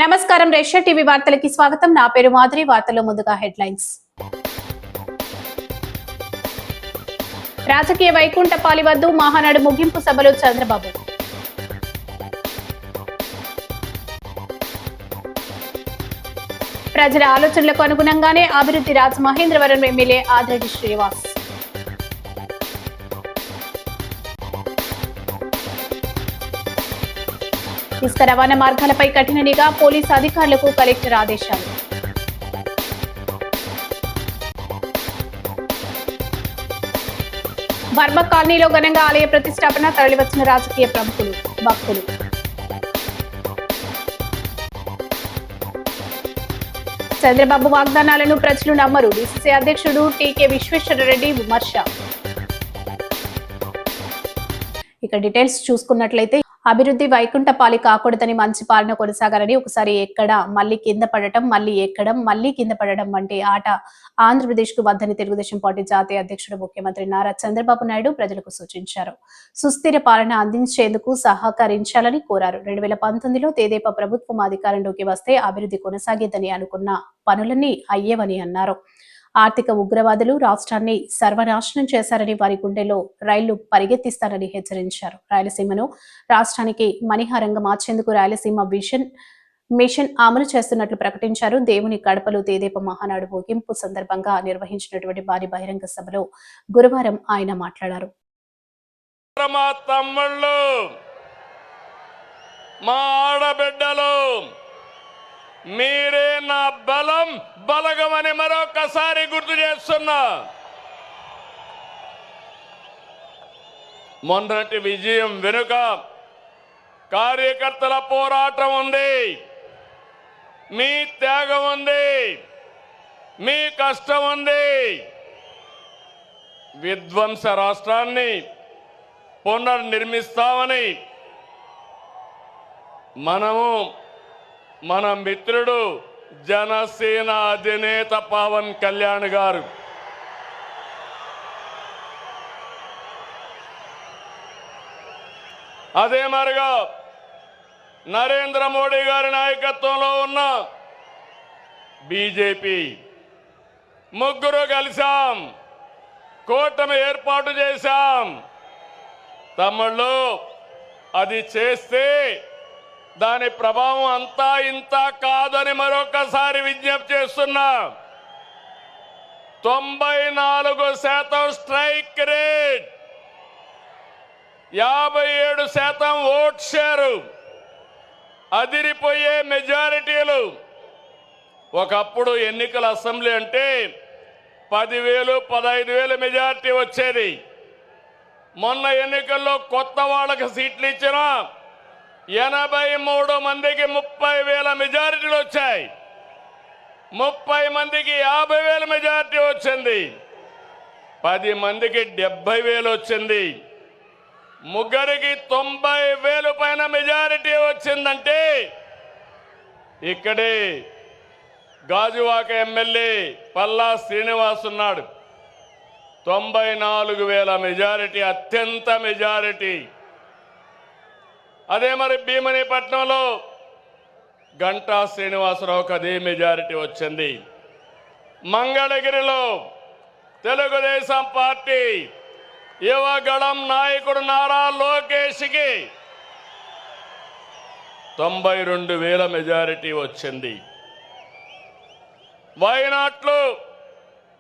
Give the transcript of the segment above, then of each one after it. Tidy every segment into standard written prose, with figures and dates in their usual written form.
నమస్కారం Russia TV వార్తలకి స్వాగతం. నా పేరు మాధురి. వార్తల్లో ముందుగా హెడ్లైన్స్. రాజకీయ వైకుంఠపాలి వద్దు మహానాడు ముగింపు సభలో చంద్రబాబు. ప్రజల ఆలోచనలకు అనుగుణంగానే అభివృద్ధి రాజమహేంద్రవరం ఎమ్మెల్యే ఆదిరెడ్డి శ్రీనివాస్. ఇసుక రవాణా మార్గాలపై కఠిన నిఘా, పోలీసు అధికారులకు కలెక్టర్ ఆదేశాలు. వర్మ కాలనీలో ఘనంగా ఆలయ ప్రతిష్టాపన, తరలివచ్చిన రాజకీయ ప్రముఖులు, భక్తులు. చంద్రబాబు వాగ్దానాలను ప్రజలు నమ్మరు, డీసీసీ అధ్యక్షుడు టీకే విశ్వేశ్వరరెడ్డి విమర్శ. ఇక డీటెయిల్స్ చూసుకున్నట్లయితే అభివృద్ధి వైకుంఠపాలి కాకూడదని, మంచి పాలన కొనసాగాలని, ఒకసారి ఎక్కడ మళ్లీ కింద పడటం, మళ్లీ ఎక్కడం, మళ్లీ కింద పడడం వంటి ఆట ఆంధ్రప్రదేశ్ కు వద్దని తెలుగుదేశం పార్టీ జాతీయ అధ్యక్షుడు ముఖ్యమంత్రి నారా చంద్రబాబు నాయుడు ప్రజలకు సూచించారు. సుస్థిర పాలన అందించేందుకు సహకరించాలని కోరారు. 2019లో తెదేపా ప్రభుత్వం అధికారంలోకి వస్తే అభివృద్ధి కొనసాగేదని అనుకున్న పనులన్నీ అయ్యేవని అన్నారు. ఆర్థిక ఉగ్రవాదులు రాష్ట్రాన్ని సర్వనాశనం చేశారని, వారి గుండెలో రైళ్లు పరిగెత్తిస్తారని హెచ్చరించారు. రాయలసీమను రాష్ట్రానికి మణిహారంగా మార్చేందుకు రాయలసీమ మిషన్ అమలు చేస్తున్నట్లు ప్రకటించారు. దేవుని కడపలో తెదేపా మహానాడు ముగింపు సందర్భంగా నిర్వహించినటువంటి భారీ బహిరంగ సభలో గురువారం ఆయన మాట్లాడారు. మీరే నా బలం బలగమని మరొకసారి గుర్తు చేస్తున్నా. మొన్నటి విజయం వెనుక కార్యకర్తల పోరాటం ఉంది, మీ త్యాగం ఉంది, మీ కష్టం ఉంది. విధ్వంస రాష్ట్రాన్ని పునర్నిర్మిస్తామని మన మిత్రుడు జనసేన అధినేత పవన్ కళ్యాణ్ గారు అదే మరిగా నరేంద్ర మోడీ గారి నాయకత్వంలో ఉన్న బీజేపీ ముగ్గురు కలిసాం, కూటమి ఏర్పాటు చేశాం. తమ్ముళ్ళు, అది చేస్తే దాని ప్రభావం అంతా ఇంత కాదని మరొకసారి విజ్ఞప్తి చేస్తున్నా. 94% స్ట్రైక్ రేట్, 57% ఓట్ షేరు, అదిరిపోయే మెజారిటీలు. ఒకప్పుడు ఎన్నికల అసెంబ్లీ అంటే 10,000, 15,000 మెజారిటీ వచ్చేది. మొన్న ఎన్నికల్లో కొత్త వాళ్ళకి సీట్లు ఇచ్చినా 83 మందికి 30,000 మెజారిటీలు వచ్చాయి. 30 మందికి 50,000 మెజారిటీ వచ్చింది. 10 మందికి 70,000 వచ్చింది. ముగ్గురికి 90,000 పైన మెజారిటీ వచ్చిందంటే ఇక్కడే గాజువాక ఎమ్మెల్యే పల్లా శ్రీనివాస్ ఉన్నాడు. 94,000 మెజారిటీ, అత్యంత మెజారిటీ. అదే మరి భీమనిపట్నంలో గంటా శ్రీనివాసరావుకి అదే మెజారిటీ వచ్చింది. మంగళగిరిలో తెలుగుదేశం పార్టీ యువగళం నాయకుడు నారా లోకేష్కి 92,000 మెజారిటీ వచ్చింది. వైనాట్లు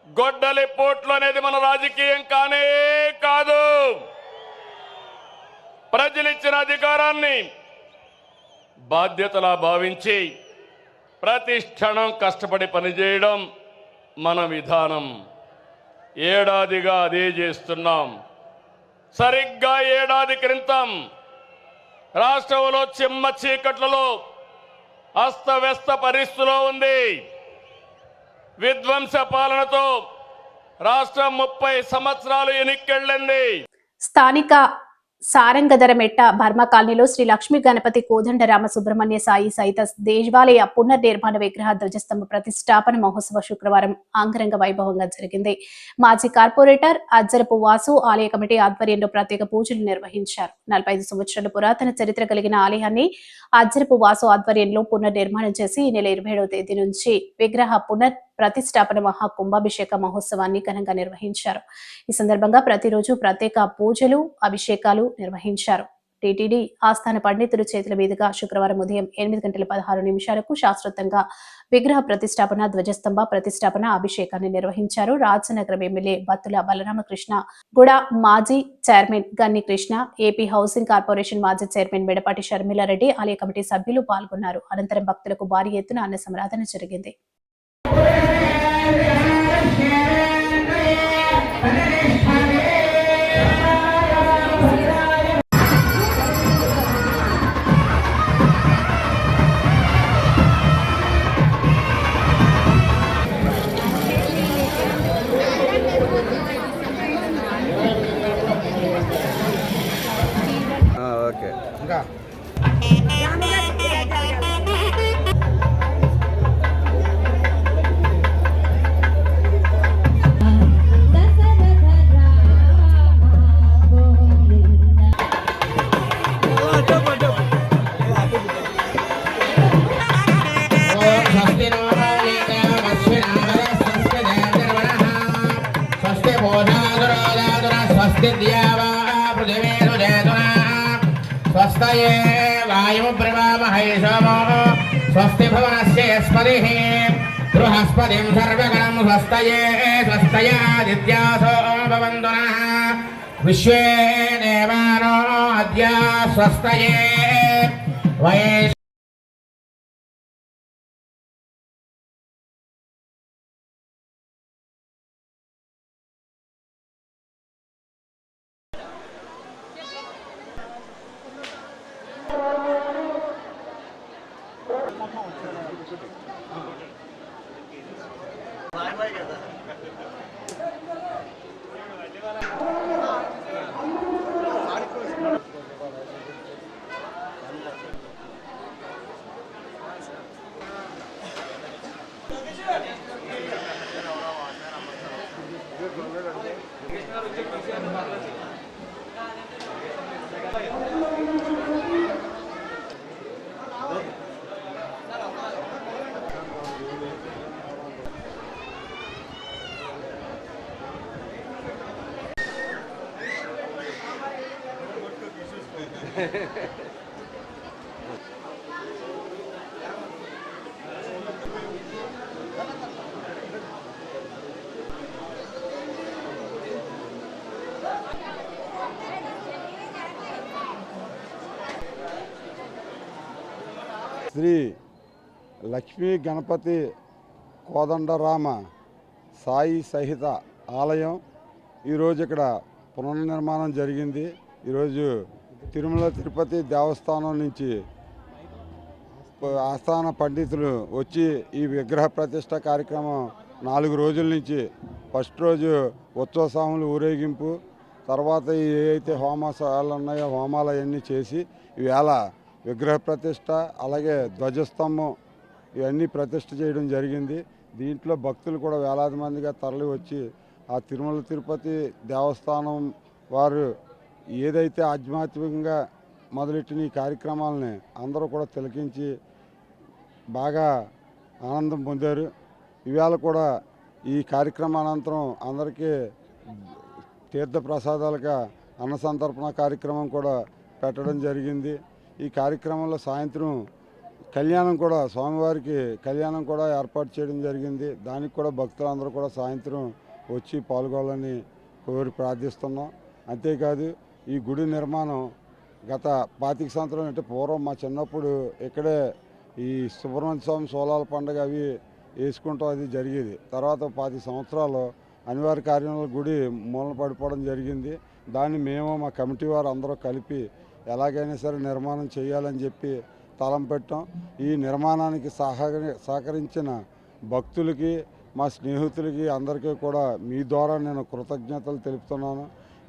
గొడ్డలి పోట్లు అనేది మన రాజకీయం కానే కాదు. ప్రజలిచ్చిన అధికారాన్ని బాధ్యతలా భావించి ప్రతి క్షణం కష్టపడి పనిచేయడం మన విధానం. ఏడాదిగా అదే చేస్తున్నాం. సరిగ్గా ఏడాది క్రితం రాష్ట్రంలో చిమ్మ చీకట్లలో అస్తవ్యస్త పరిస్థితిలో ఉంది. విధ్వంస పాలనతో రాష్ట్రం 30 సంవత్సరాలు ఎన్నికెళ్ళింది. స్థానిక సారంగధరమెట్ట బర్మా కాలనీలో శ్రీ లక్ష్మీ గణపతి కోదండ రామ సుబ్రహ్మణ్య సాయి సహిత దేవాలయ పునర్నిర్మాణ విగ్రహ ధ్వజస్తంభ ప్రతిష్టాపన మహోత్సవ శుక్రవారం అంగరంగ వైభవంగా జరిగింది. మాజీ కార్పొరేటర్ అజ్జరపు వాసు ఆలయ కమిటీ ఆధ్వర్యంలో ప్రత్యేక పూజలు నిర్వహించారు. 45 సంవత్సరాల పురాతన చరిత్ర కలిగిన ఆలయాన్ని అజ్జరపు వాసు ఆధ్వర్యంలో పునర్నిర్మాణం చేసి ఈ నెల 27వ తేదీ నుంచి విగ్రహ ప్రతిష్టాపన మహా కుంభాభిషేక మహోత్సవాన్ని ఘనంగా నిర్వహించారు. ఈ సందర్భంగా ప్రతిరోజు ప్రత్యేక పూజలు, అభిషేకాలు నిర్వహించారు. టీటీడీ ఆస్థాన పండితుల చేతుల మీదుగా శుక్రవారం ఉదయం 8:16 శాస్త్రోక్తంగా విగ్రహ ప్రతిష్టాపన, ధ్వజస్తంభ ప్రతిష్టాపన, అభిషేకాన్ని నిర్వహించారు. రాజనగరం ఎమ్మెల్యే బత్తుల బలరామకృష్ణ, గుడ మాజీ చైర్మన్ గన్ని కృష్ణ, ఏపీ హౌసింగ్ కార్పొరేషన్ మాజీ చైర్మన్ మెడపాటి షర్మిలారెడ్డి, ఆలయ కమిటీ సభ్యులు పాల్గొన్నారు. అనంతరం భక్తులకు భారీ ఎత్తున అన్న సంరాధన జరిగింది. ఓకే ఇంకా स्वस्तये वायु प्रवामहे सोमो स्वस्ति भुवनस्य यस्पतिः बृहस्पतिं सर्वगणं स्वस्तये स्वस्तयादित्यासो भवन्तु नः विश्वे देवानो अद्य स्वस्तये वै శ్రీ లక్ష్మీ గణపతి కోదండరామ సాయి సహిత ఆలయం ఈరోజు ఇక్కడ పునర్నిర్మాణం జరిగింది. ఈరోజు తిరుమల తిరుపతి దేవస్థానం నుంచి ఆస్థాన పండితులు వచ్చి ఈ విగ్రహ ప్రతిష్ట కార్యక్రమం 4 రోజుల నుంచి ఫస్ట్ రోజు ఉత్సవ స్వాములు ఊరేగింపు, తర్వాత ఏవైతే హోమాలు ఉన్నాయో హోమాలు అవన్నీ చేసి ఈవేళ విగ్రహ ప్రతిష్ట అలాగే ధ్వజస్తంభం ఇవన్నీ ప్రతిష్ట చేయడం జరిగింది. దీంట్లో భక్తులు కూడా వేలాది మందిగా తరలి వచ్చి ఆ తిరుమల తిరుపతి దేవస్థానం వారు ఏదైతే ఆధ్యాత్మికంగా మొదలెట్టిన ఈ కార్యక్రమాలని అందరూ కూడా తిలకించి బాగా ఆనందం పొందారు. ఇవాళ కూడా ఈ కార్యక్రమానంతరం అందరికీ తీర్థప్రసాదాలుగా అన్న సంతర్పణ కార్యక్రమం కూడా పెట్టడం జరిగింది. ఈ కార్యక్రమంలో సాయంత్రం కళ్యాణం కూడా స్వామివారికి కళ్యాణం కూడా ఏర్పాటు చేయడం జరిగింది. దానికి కూడా భక్తులందరూ కూడా సాయంత్రం వచ్చి పాల్గొనాలని కోరి ప్రార్థిస్తున్నాం. అంతేకాదు ఈ గుడి నిర్మాణం గత 25 సంవత్సరాలు అంటే పూర్వం మా చిన్నప్పుడు ఇక్కడే ఈ సుబ్రహ్మణ్య స్వామి సోలాల పండుగ అవి వేసుకుంటాం అది జరిగేది. తర్వాత 25 సంవత్సరాలు అనివార్య కార్యంలో గుడి మూలన పడిపోవడం జరిగింది. దాన్ని మేము మా కమిటీ వారు అందరూ కలిపి ఎలాగైనా సరే నిర్మాణం చేయాలని చెప్పి తలం పెట్టాం. ఈ నిర్మాణానికి సహకరించిన భక్తులకి మా స్నేహితులకి అందరికీ కూడా మీ ద్వారా నేను కృతజ్ఞతలు తెలుపుతున్నాను.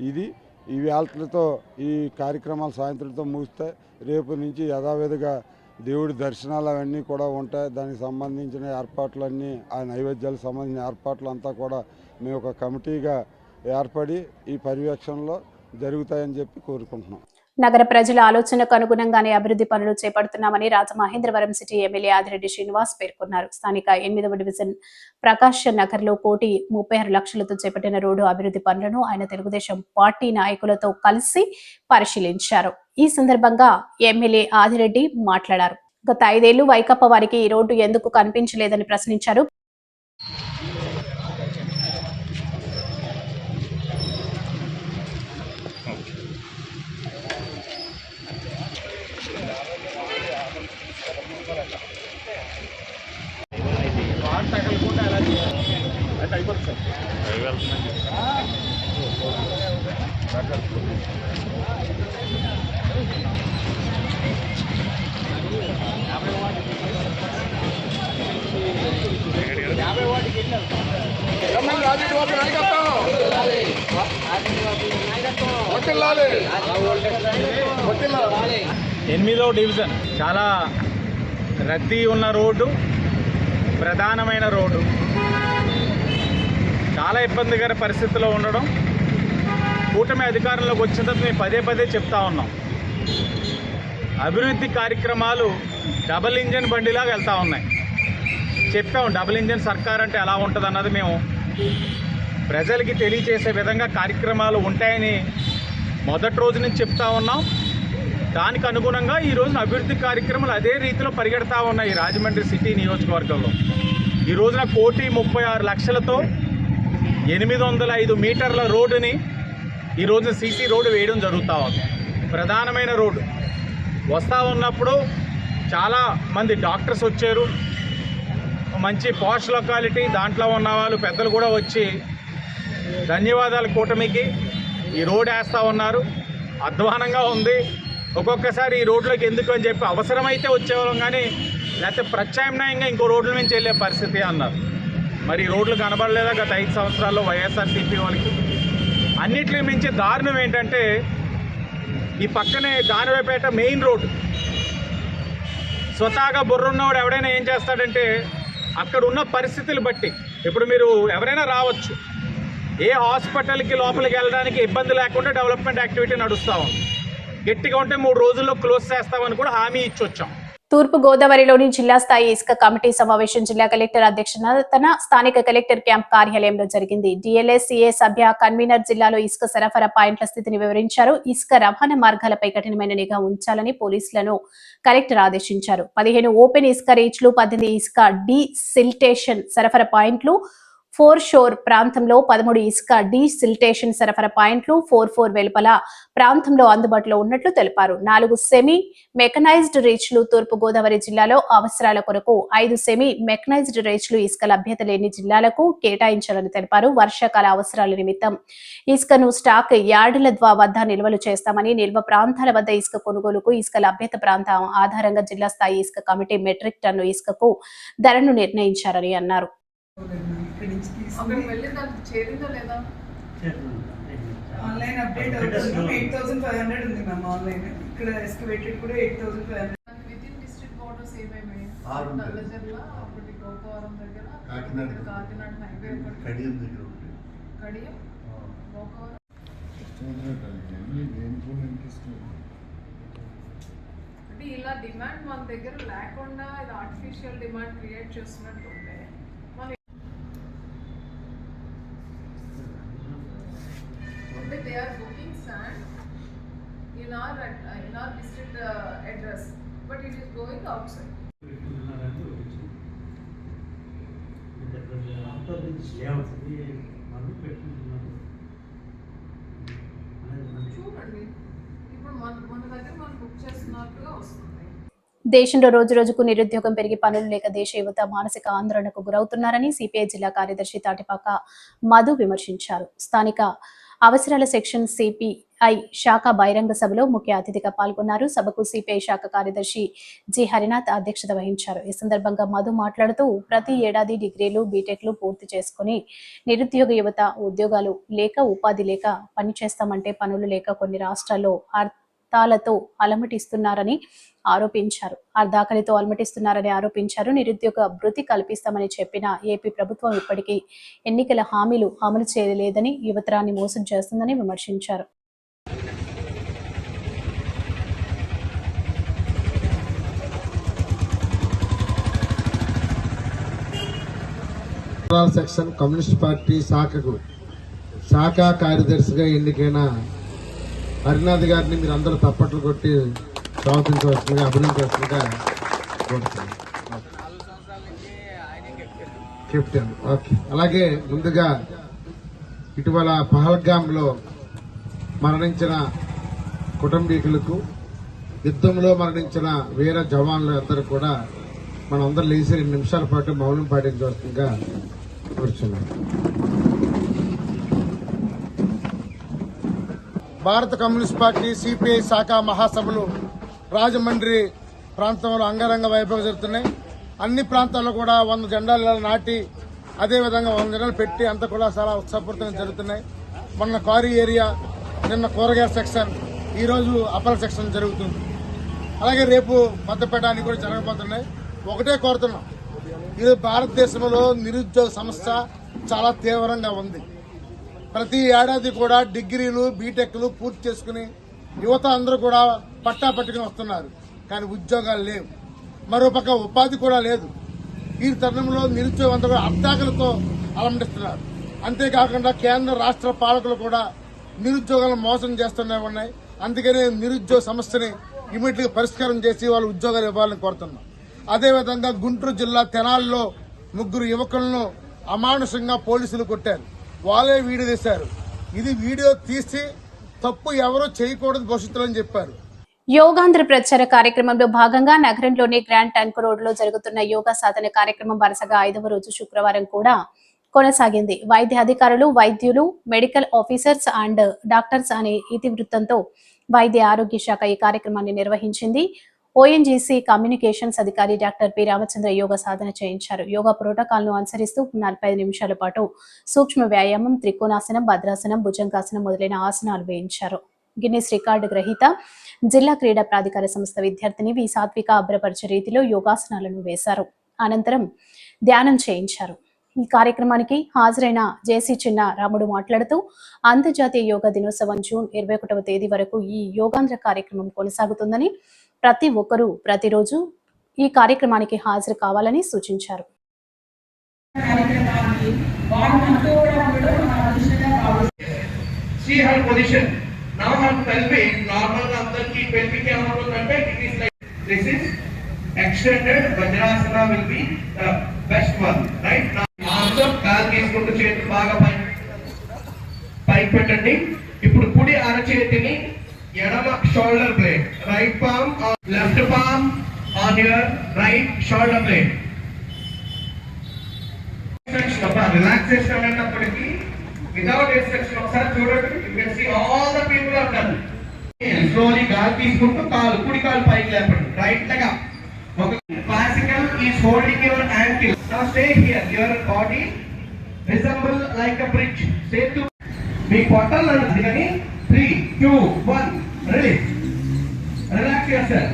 ఇది ఈ వేళతో ఈ కార్యక్రమాలు సాయంత్రంతో ముగుస్తాయి. రేపు నుంచి యథావిధిగా దేవుడి దర్శనాలు అవన్నీ కూడా ఉంటాయి. దానికి సంబంధించిన ఏర్పాట్లన్నీ, ఆ నైవేద్యాలకు సంబంధించిన ఏర్పాట్లు అంతా కూడా మేము ఒక కమిటీగా ఏర్పడి ఈ పర్యవేక్షణలో జరుగుతాయని చెప్పి కోరుకుంటున్నాం. నగర ప్రజల ఆలోచనకు అనుగుణంగానే అభివృద్ధి పనులు చేపడుతున్నామని రాజమహేంద్రవరం సిటీ ఎమ్మెల్యే ఆదిరెడ్డి శ్రీనివాస్ పేర్కొన్నారు. స్థానిక 8వ డివిజన్ ప్రకాష్ నగర్ లో 1,36,00,000తో చేపట్టిన రోడ్డు అభివృద్ధి పనులను ఆయన తెలుగుదేశం పార్టీ నాయకులతో కలిసి పరిశీలించారు. ఈ సందర్భంగా ఎమ్మెల్యే ఆదిరెడ్డి మాట్లాడారు. గత 5 ఏళ్లు వైకాపా వారికి ఈ రోడ్డు ఎందుకు కనిపించలేదని ప్రశ్నించారు. ఎనిమిదో డివిజన్ చాలా రద్దీ ఉన్న రోడ్డు, ప్రధానమైన రోడ్డు, చాలా ఇబ్బందికర పరిస్థితిలో ఉండడం. కూటమి అధికారంలోకి వచ్చిన తర్వాత మేము పదే పదే చెప్తా ఉన్నాం, అభివృద్ధి కార్యక్రమాలు డబుల్ ఇంజన్ బండిలాగా వెళ్తూ ఉన్నాయి. చెప్పాం డబుల్ ఇంజన్ సర్కార్ అంటే ఎలా ఉంటుంది అన్నది మేము ప్రజలకి తెలియజేసే విధంగా కార్యక్రమాలు ఉంటాయని మొదటి రోజు నుంచి చెప్తా ఉన్నాం. దానికి అనుగుణంగా ఈ రోజున అభివృద్ధి కార్యక్రమాలు అదే రీతిలో పరిగెడతా ఉన్నాయి. రాజమండ్రి సిటీ నియోజకవర్గంలో ఈ రోజున 1,36,00,000తో 805 మీటర్ల రోడ్డుని ఈ రోజున సీసీ రోడ్డు వేయడం జరుగుతూ ఉంది. ప్రధానమైన రోడ్డు వస్తూ ఉన్నప్పుడు చాలా మంది డాక్టర్స్ వచ్చారు, మంచి పాష్ లొకాలిటీ, దాంట్లో ఉన్న వాళ్ళు పెద్దలు కూడా వచ్చి ధన్యవాదాలు కూటమికి ఈ రోడ్ వేస్తూ ఉన్నారు. అధ్వానంగా ఉంది. ఒక్కొక్కసారి ఈ రోడ్లోకి ఎందుకు అని చెప్పి అవసరమైతే వచ్చేవాళ్ళం, కానీ లేకపోతే ప్రత్యామ్నాయంగా ఇంకో రోడ్ల నుంచి వెళ్ళే పరిస్థితి అన్నారు. మరి ఈ రోడ్లు కనబడలేదా గత 5 సంవత్సరాల్లో వైఎస్ఆర్సీపీ వాళ్ళకి? అన్నిటికీ మించి దారుణం ఏంటంటే ఈ పక్కనే దానివేపేట మెయిన్ రోడ్డు. స్వతహాగా బుర్రున్నవాడు ఎవడైనా ఏం చేస్తాడంటే అక్కడ ఉన్న పరిస్థితులు బట్టి, ఇప్పుడు మీరు ఎవరైనా రావచ్చు, ఏ హాస్పిటల్కి లోపలికి వెళ్ళడానికి ఇబ్బంది లేకుండా డెవలప్మెంట్ యాక్టివిటీ నడుస్తూ ఉంది. గట్టిగా ఉంటే 3 రోజుల్లో క్లోజ్ చేస్తామని కూడా హామీ ఇచ్చొచ్చాం. తూర్పు గోదావరిలోని జిల్లా స్థాయి ఇసుక కమిటీ సమావేశం జిల్లా కలెక్టర్ అధ్యక్షతన స్థానిక కలెక్టర్ క్యాంప్ కార్యాలయంలో జరిగింది. DLSCA సభ్య కన్వీనర్ జిల్లాలో ఇసుక సరఫరా పాయింట్ల స్థితిని వివరించారు. ఇసుక రవాణా మార్గాలపై కఠినమైన నిఘా ఉంచాలని పోలీసులను కలెక్టర్ ఆదేశించారు. 15 ఓపెన్ ఇసుక రీచ్లు, 18 ఇసుక డీసిల్టేషన్ సరఫరా పాయింట్లు, 4 షోర్ ప్రాంతంలో 13 ఇసుక డీసిల్టేషన్ సరఫరా పాయింట్లు, 4 వెలుపల ప్రాంతంలో అందుబాటులో ఉన్నట్లు తెలిపారు. 4 సెమీ మెకనైజ్డ్ రీచ్లు తూర్పు గోదావరి జిల్లాలో అవసరాల కొరకు 5 సెమీ మెకనైజ్డ్ రీచ్లు ఇసుక లభ్యత లేని జిల్లాలకు కేటాయించాలని తెలిపారు. వర్షాకాల అవసరాల నిమిత్తం ఇసుకను స్టాక్ యార్డుల వద్ద నిల్వలు చేస్తామని, నిల్వ ప్రాంతాల వద్ద ఇసుక కొనుగోలుకు ఇసుక లభ్యత ప్రాంతం ఆధారంగా జిల్లా స్థాయి ఇసుక కమిటీ మెట్రిక్ టన్ను ఇసుకకు ధరను నిర్ణయించారని అన్నారు. ఆన్లైన్ అప్డేట్ అవుతుంది. 8,500 ఉంది మ్యామ్ ఆన్లైన్. ఇక్కడ ఎస్కవేటెడ్ కూడా 8,500. వితిన్ డిస్ట్రిక్ట్ బోర్డర్స్ ఏమేమి? నల్లజర్ల, ఒకటి గోకవరం దగ్గర, కాకినాడ హైవే, ఒకటి కడియం దగ్గర, ఒకటి కడియం, గోకవరం. అంటే ఇలా డిమాండ్ మన దగ్గర లేకుండా ఇది ఆర్టిఫిషియల్ డిమాండ్ క్రియేట్ చేస్తున్నట్టు ఉంటే they are booking sand in our district address, but it is going outside. చూడండి, ఇప్పుడు మన దగ్గర మనం బుక్ చేస్తున్నట్టుగా వస్తుంది. దేశంలో రోజు రోజుకు నిరుద్యోగం పెరిగి పనులు లేక దేశ యువత మానసిక ఆందోళనకు గురవుతున్నారని సిపిఐ జిల్లా కార్యదర్శి తాటిపాక మధు విమర్శించారు. స్థానిక అవసరాల సెక్షన్ సిపి శాఖ బహిరంగ సభలో ముఖ్య అతిథిగా పాల్గొన్నారు. సభకు సిపిఐ శాఖ కార్యదర్శి జి హరినాథ్ అధ్యక్షత వహించారు. ఈ సందర్భంగా మధు మాట్లాడుతూ ప్రతి ఏడాది డిగ్రీలు బీటెక్లు పూర్తి చేసుకుని నిరుద్యోగ యువత ఉద్యోగాలు లేక ఉపాధి లేక పనిచేస్తామంటే పనులు లేక కొన్ని రాష్ట్రాల్లో అర్థాలతో అలమటిస్తున్నారని ఆరోపించారు. నిరుద్యోగ భృతి కల్పిస్తామని చెప్పిన ఏపీ ప్రభుత్వం ఇప్పటికీ ఎన్నికల హామీలు అమలు చేయలేదని, యువతరాన్ని మోసం చేస్తుందని విమర్శించారు. సెక్షన్ కమ్యూనిస్ట్ పార్టీ శాఖ కార్యదర్శిగా ఎన్నికైన హరినాథ్ గారిని మీరు అందరూ తప్పట్లు కొట్టి స్వాగతించవలసిందిగా, అభినందించవలసిందిగా కోరుతున్నాను. కెప్టెన్. ఓకే. అలాగే ముందుగా ఇటీవల పహల్గామ్లో మరణించిన కుటుంబీకులకు, యుద్ధంలో మరణించిన వీర జవాన్లు అందరూ కూడా మనం అందరూ లేచి 2 నిమిషాల పాటు మౌనం పాటించవలసిందిగా కూర్చున్నాం. భారత కమ్యూనిస్ట్ పార్టీ సిపిఐ శాఖ మహాసభలు రాజమండ్రి ప్రాంతంలో అంగరంగ వైభవం జరుగుతున్నాయి. అన్ని ప్రాంతాల్లో కూడా 100 జెండాలు నాటి, అదేవిధంగా 100 జెండాలు పెట్టి అంతా కూడా చాలా ఉత్సాహపూరితంగా జరుగుతున్నాయి. మొన్న క్వారీ ఏరియా, నిన్న కూరగాయల సెక్షన్, ఈరోజు అప్పల సెక్షన్ జరుగుతుంది. అలాగే రేపు మద్దపేట అని కూడా జరగబోతున్నాయి. ఒకటే కోరుతున్నాం, ఈరోజు భారతదేశంలో నిరుద్యోగ సమస్య చాలా తీవ్రంగా ఉంది. ప్రతి ఏడాది కూడా డిగ్రీలు బీటెక్లు పూర్తి చేసుకుని యువత అందరూ కూడా పట్టా పట్టుకుని వస్తున్నారు. కానీ ఉద్యోగాలు లేవు. మరోపక్క ఉపాధి కూడా లేదు. ఈ తరుణంలో నిరుద్యోగం అంతా కూడా అడ్డాకులతో అలమటిస్తున్నారు. అంతేకాకుండా కేంద్ర రాష్ట్ర పాలకులు కూడా నిరుద్యోగాలను మోసం చేస్తూనే ఉన్నాయి. అందుకనే నిరుద్యోగ సమస్యని ఇమీడియట్ గా పరిష్కారం చేసి వాళ్ళు ఉద్యోగాలు ఇవ్వాలని కోరుతున్నాం. అదేవిధంగా గుంటూరు జిల్లా తెనాలిలో 3 యువకులను అమానుషంగా పోలీసులు కొట్టారు. వాళ్ళే వీడియో తీశారు. ఇది వీడియో తీసి తప్పు ఎవరో చేయకూడదు భవిష్యత్తులో అని చెప్పారు. యోగాంధ్ర ప్రచార కార్యక్రమంలో భాగంగా నగరంలోని గ్రాండ్ టంక్ రోడ్ లో జరుగుతున్న యోగా సాధన కార్యక్రమం వరుసగా 5వ రోజు శుక్రవారం కూడా కొనసాగింది. వైద్య అధికారులు, వైద్యులు, మెడికల్ ఆఫీసర్స్ అండ్ డాక్టర్స్ అనే ఇతివృత్తంతో వైద్య ఆరోగ్య శాఖ ఈ కార్యక్రమాన్ని నిర్వహించింది. ఓఎన్జీసీ కమ్యూనికేషన్స్ అధికారి డాక్టర్ పి రామచంద్ర యోగా సాధన చేయించారు. యోగా ప్రోటోకాల్ ను అనుసరిస్తూ 45 నిమిషాల పాటు సూక్ష్మ వ్యాయామం, త్రికోణాసనం, భద్రాసనం, భుజంగాసనం మొదలైన ఆసనాలు వేయించారు. గిన్నిస్ రికార్డు గ్రహీత, జిల్లా క్రీడా ప్రాధికార సంస్థ విద్యార్థిని వి సాత్విక అభ్రపరిచే రీతిలో యోగాసనాలను వేశారు. అనంతరం ధ్యానం చేయించారు. ఈ కార్యక్రమానికి హాజరైన జేసీ చిన్న రాముడు మాట్లాడుతూ అంతర్జాతీయ యోగా దినోత్సవం జూన్ 21వ తేదీ వరకు ఈ యోగాంధ్ర కార్యక్రమం కొనసాగుతుందని, ప్రతి ఒక్కరూ ప్రతిరోజు ఈ కార్యక్రమానికి హాజరు కావాలని సూచించారు. Extended Vajrasana will be the best one, right? Now, కాలు తీసుకుంటూ చేతులు బాగా పైకి పెట్టండి. ఇప్పుడు కుడి అరచేతిని ఎడమ shoulder blade, right palm left palm on your right shoulder blade. Relaxation అన్నప్పటికీ వితౌట్ రిస్ట్రిక్షన్ ఒకసారి చూడండి. You can see all the people are done. Slowly గాలి తీసుకుంటూ కుడి కాలు పైకి లేపండి, right leg up. Classical is holding your ankle. Now stay here. Your body resemble like a bridge. Stay to. Me portal and 3, 2, 1. Release. Relax yourself.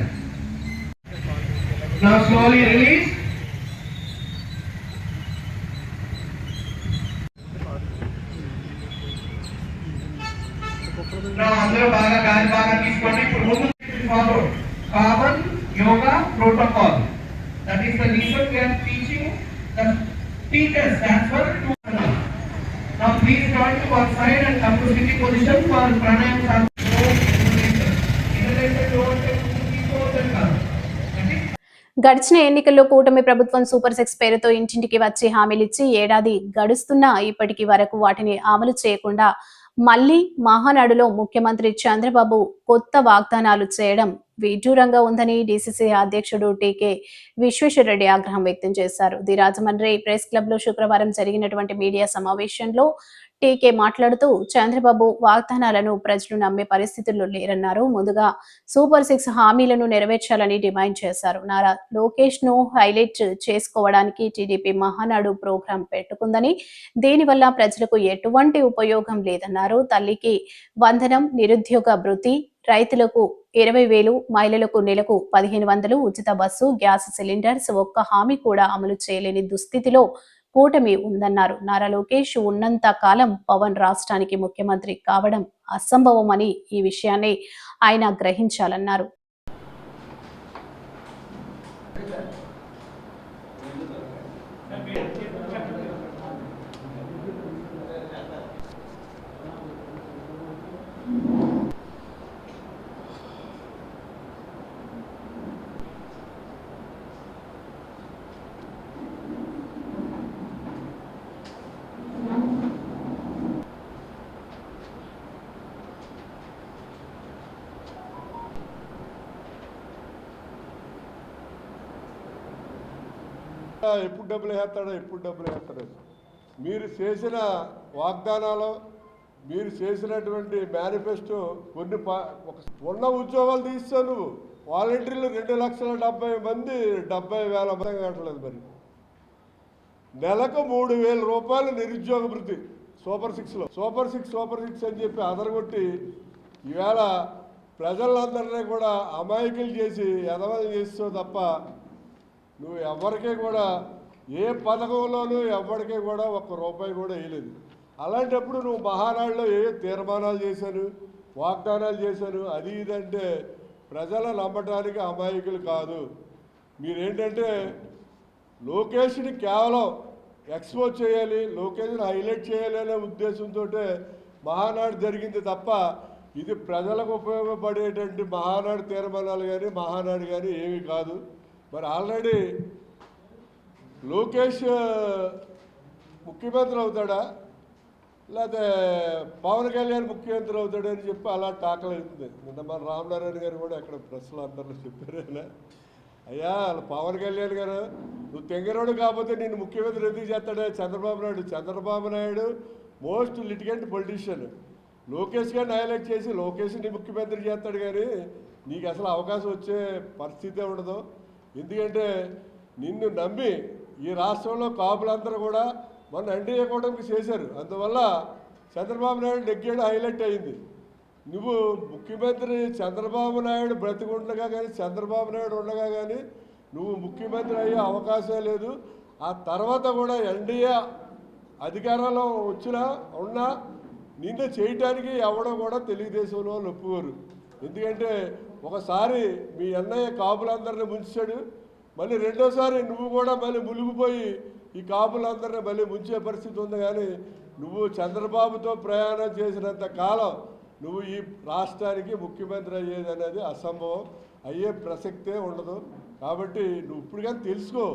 Now slowly release. Now andro baga gaali baga teeskondi. Ippudu mundu forward. Common yoga protocol. That is the reason we are teaching the teachers. That's for two. Now please turn to one side and come to sitting position for pranayama. గడిచిన ఎన్నికల్లో కూటమి ప్రభుత్వం super 6 పేరుతో ఇంటింటికి వచ్చి హామీలిచ్చి ఏడాది గడుస్తున్నా ఇప్పటికి వరకు వాటిని అమలు చేయకుండా మళ్లీ మహానాడులో ముఖ్యమంత్రి చంద్రబాబు కొత్త వాగ్దానాలు చేయడం విడ్డూరంగా ఉందని డీసీసీ అధ్యక్షుడు టీకే విశ్వేశ్వరరెడ్డి ఆగ్రహం వ్యక్తం చేశారు. ది రాజమండ్రి ప్రెస్ క్లబ్ లో శుక్రవారం జరిగినటువంటి మీడియా సమావేశంలో టీకే మాట్లాడుతూ చంద్రబాబు వాగ్దానాలను ప్రజలు నమ్మే పరిస్థితుల్లో లేరన్నారు. ముందుగా సూపర్ 6 హామీలను నెరవేర్చాలని డిమాండ్ చేశారు. నారా లోకేష్ ను హైలైట్ చేసుకోవడానికి టీడీపీ మహానాడు ప్రోగ్రాం పెట్టుకుందని, దీనివల్ల ప్రజలకు ఎటువంటి ఉపయోగం లేదన్నారు. తల్లికి వందనం, నిరుద్యోగ భృతి, రైతులకు 20,000, మహిళలకు నెలకు 1,500 ఉచిత బస్సు, గ్యాస్ సిలిండర్స్ ఒక్క హామీ కూడా అమలు చేయలేని దుస్థితిలో కూటమి ఉందన్నారు. నారా లోకేష్ ఉన్నంత కాలం పవన్ రాష్ట్రానికి ముఖ్యమంత్రి కావడం అసంభవమని ఈ విషయాన్ని ఆయన గ్రహించాలన్నారు. ఎప్పుడు డబ్బులు వేస్తాడో మీరు చేసిన వాగ్దానాలు, మీరు చేసినటువంటి మేనిఫెస్టో కొన్ని ఉన్న ఉద్యోగాలు తీస్తావు నువ్వు. వాలంటీర్లు 2,70,000 మంది 70,000 మంది కట్టలేదు. మరి నెలకు 3,000 రూపాయలు నిరుద్యోగ భృతి సూపర్ 6 అని చెప్పి అదరగొట్టి ఈవేళ ప్రజలందరినీ కూడా అమాయకులు చేసి ఎదవలు చేస్తావు తప్ప నువ్వు ఎవరికీ కూడా ఏ పథకంలోనూ ఎవరికీ కూడా ₹1 కూడా వేయలేదు. అలాంటప్పుడు నువ్వు మహానాడులో ఏ తీర్మానాలు చేశాను, వాగ్దానాలు చేశాను, అది ఇదంటే ప్రజల నమ్మటానికి అమాయకులు కాదు. మీరేంటంటే లోకేష్ని కేవలం ఎక్స్పోజ్ చేయాలి, లోకేష్ని హైలైట్ చేయాలి అనే ఉద్దేశంతో మహానాడు జరిగింది తప్ప ఇది ప్రజలకు ఉపయోగపడేటువంటి మహానాడు తీర్మానాలు కానీ మహానాడు కానీ ఏమీ కాదు. మరి ఆల్రెడీ లోకేష్ ముఖ్యమంత్రి అవుతాడా లేకపోతే పవన్ కళ్యాణ్ ముఖ్యమంత్రి అవుతాడని చెప్పి అలా టాకలు అవుతుంది. నిన్న మన రామనారాయణ గారు కూడా అక్కడ ప్రెస్లో అందరిలో చెప్పారు, అయ్యా పవన్ కళ్యాణ్ గారు నువ్వు తెంగరోడు కాకపోతే నేను ముఖ్యమంత్రి ఎందుకు చేస్తాడే Chandrababu Naidu most litigant politician. Lokesh గారిని హైలైట్ చేసి లోకేష్ని ముఖ్యమంత్రి చేస్తాడు కానీ నీకు అసలు అవకాశం వచ్చే పరిస్థితే ఉండదు. ఎందుకంటే నిన్ను నమ్మి ఈ రాష్ట్రంలో కాపులందరూ కూడా మొన్న ఎన్డీఏ కూటమికి చేశారు. అందువల్ల చంద్రబాబు నాయుడు నెగ్గేడు హైలైట్ అయింది. నువ్వు ముఖ్యమంత్రి చంద్రబాబు నాయుడు బ్రతికుండగా కానీ చంద్రబాబు నాయుడు ఉండగా కానీ నువ్వు ముఖ్యమంత్రి అయ్యే అవకాశం లేదు. ఆ తర్వాత కూడా ఎన్డీఏ అధికారంలో ఉన్నా నిన్ను చేయటానికి ఎవడో కూడా తెలుగుదేశంలో ఒప్పుకోరు. ఎందుకంటే ఒకసారి మీ అన్నయ్య కాపులందరినీ ముంచాడు, మళ్ళీ రెండోసారి నువ్వు కూడా మళ్ళీ మునిగిపోయి ఈ కాపులందరినీ మళ్ళీ ముంచే పరిస్థితి ఉంది. కానీ నువ్వు చంద్రబాబుతో ప్రయాణం చేసినంత కాలం నువ్వు ఈ రాష్ట్రానికి ముఖ్యమంత్రి అయ్యేది అనేది అసంభవం, అయ్యే ప్రసక్తే ఉండదు. కాబట్టి నువ్వు ఇప్పుడు కానీ తెలుసుకో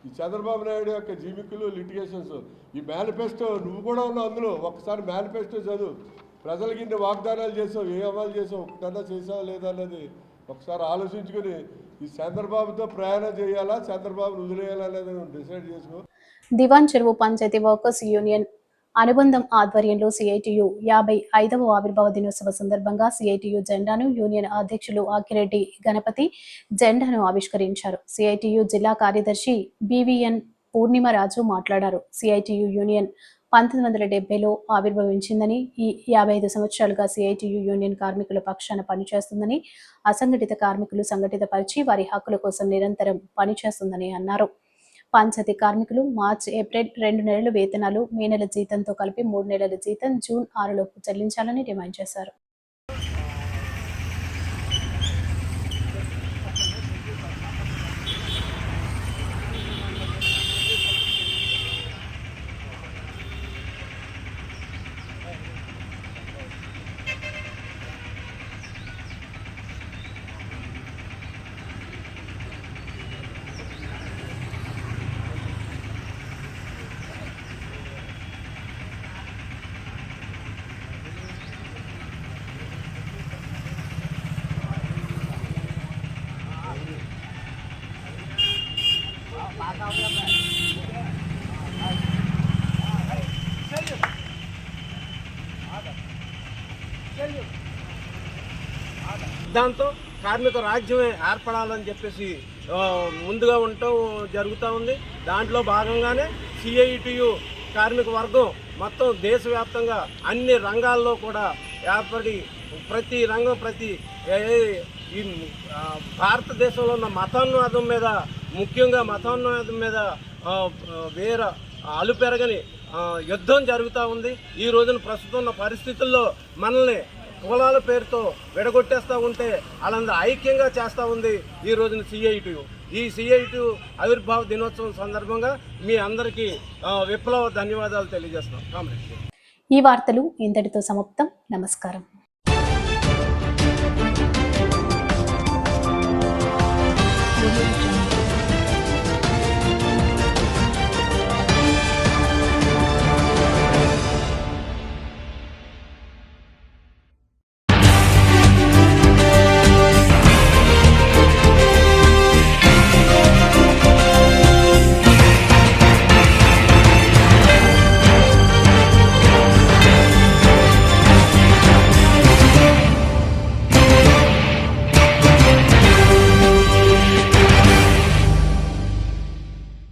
ఈ చంద్రబాబు నాయుడు యొక్క జిమిక్కులు, లిటిగేషన్స్, ఈ మేనిఫెస్టో నువ్వు కూడా ఉన్నావు అందులో. ఒకసారి మేనిఫెస్టో చదువు, ప్రజలకి ఇన్ని వాగ్దానాలు చేసావు, ఏ అమలు చేసావు, ఒకటన్నా చేసావా లేదా అన్నది ఒకసారి ఆలోచించుకుని ఈ చంద్రబాబుతో ప్రయాణం చేయాలా, చంద్రబాబును వదిలేయాలా అనేది డిసైడ్ చేసుకో. దివాన్ చెరువు పంచాయతీ వర్కర్స్ యూనియన్ అనుబంధం ఆధ్వర్యంలో సిఐటియు 55వ ఆవిర్భావ దినోత్సవ సందర్భంగా సిఐటియు జెండాను యూనియన్ అధ్యక్షులు ఆకిరెడ్డి గణపతి జెండాను ఆవిష్కరించారు. సిఐటియు జిల్లా కార్యదర్శి బివిఎన్ పూర్ణిమరాజు మాట్లాడారు. సిఐటియు యూనియన్ 1970లో ఆవిర్భవించిందని, ఈ 55 సంవత్సరాలుగా సిఐటియు యూనియన్ కార్మికుల పక్షాన పనిచేస్తుందని, అసంఘటిత కార్మికులు సంఘటిత పరిచి వారి హక్కుల కోసం నిరంతరం పనిచేస్తుందని అన్నారు. పంచాయతీ కార్మికులు మార్చి, ఏప్రిల్ 2 నెలల వేతనాలు మే నెల జీతంతో కలిపి 3 నెలల జీతం జూన్ 6లోపు చెల్లించాలని డిమాండ్ చేశారు. సిద్ధాంతం కార్మిక రాజ్యమే ఏర్పడాలని చెప్పేసి ముందుగా ఉండటం జరుగుతూ ఉంది. దాంట్లో భాగంగానే సిఐటియు కార్మిక వర్గం మొత్తం దేశవ్యాప్తంగా అన్ని రంగాల్లో కూడా ఏర్పడి ప్రతి రంగం ఈ భారతదేశంలో ఉన్న మతోన్మాదం మీద, ముఖ్యంగా మతోన్మాదం మీద అలుపెరగని యుద్ధం జరుగుతూ ఉంది. ఈ రోజున ప్రస్తుతం ఉన్న పరిస్థితుల్లో మనల్ని కులాల పేరుతో విడగొట్టేస్తూ ఉంటే వాళ్ళందరూ ఐక్యంగా చేస్తూ ఉంది ఈ రోజున సిఐటియు. ఈ సిఐటియు ఆవిర్భావ దినోత్సవం సందర్భంగా మీ అందరికీ విప్లవ ధన్యవాదాలు తెలియజేస్తున్నాం. కామ్రేడ్. ఈ వార్తలు ఇంతటితో సమాప్తం. నమస్కారం.